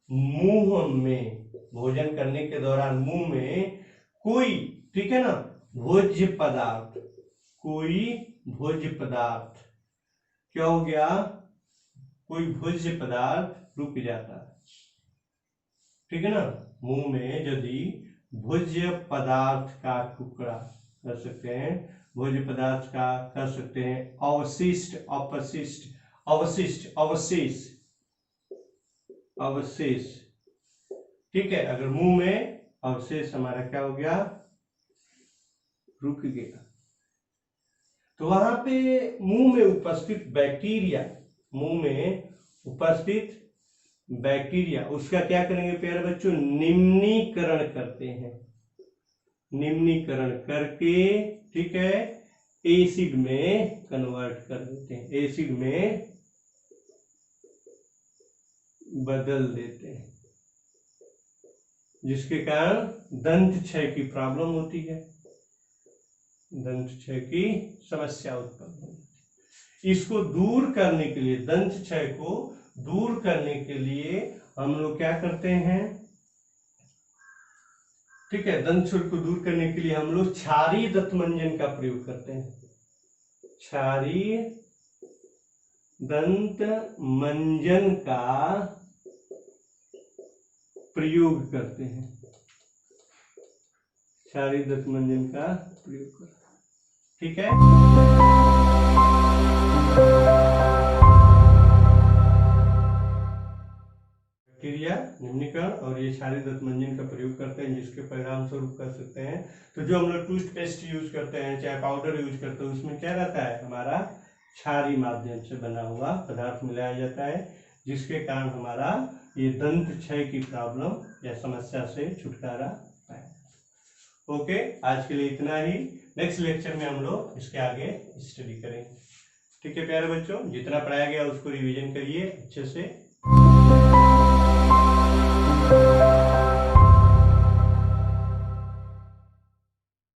मुंह में, भोजन करने के दौरान मुंह में कोई, ठीक है ना, भोज्य पदार्थ, कोई भोज्य पदार्थ क्या हो गया, कोई भोज्य पदार्थ रुक जाता है। ठीक है ना, मुंह में यदि भोज्य पदार्थ का टुकड़ा कर सकते हैं, भोज्य पदार्थ का कर सकते हैं अवशिष्ट, अपशिष्ट, अवशिष्ट, अवशेष, अवशेष। ठीक है, अगर मुंह में अवशेष हमारा क्या हो गया, रुक गया, तो वहां पे मुंह में उपस्थित बैक्टीरिया, मुंह में उपस्थित बैक्टीरिया उसका क्या करेंगे प्यारे बच्चों, निम्नीकरण करते हैं, निम्नीकरण करके, ठीक है, एसिड में कन्वर्ट कर देते हैं, एसिड में बदल देते हैं, जिसके कारण दंत क्षय की प्रॉब्लम होती है, दंत क्षय की समस्या उत्पन्न होती है। इसको दूर करने के लिए, दंत क्षय को दूर करने के लिए हम लोग क्या करते हैं, ठीक है, दंत क्षय को दूर करने के लिए हम लोग क्षारीय दंतमंजन का प्रयोग करते हैं, क्षारीय दंत मंजन का प्रयोग करते हैं, क्षारीय दंत मंजन का प्रयोग करते हैं। ठीक है, बैक्टीरिया निम्नीकरण और ये क्षारीय दंत मंजन का प्रयोग करते हैं, जिसके परिणाम स्वरूप कर सकते हैं। तो जो हम लोग टूथपेस्ट यूज करते हैं, चाहे पाउडर यूज करते हैं, उसमें क्या रहता है, हमारा क्षारीय माध्यम से बना हुआ पदार्थ मिलाया जाता है, जिसके कारण हमारा ये दंत क्षय की प्रॉब्लम या समस्या से छुटकारा पाए। ओके, आज के लिए इतना ही। नेक्स्ट लेक्चर में हम लोग इसके आगे स्टडी करेंगे। ठीक है प्यारे बच्चों, जितना पढ़ाया गया उसको रिवीजन करिए अच्छे से।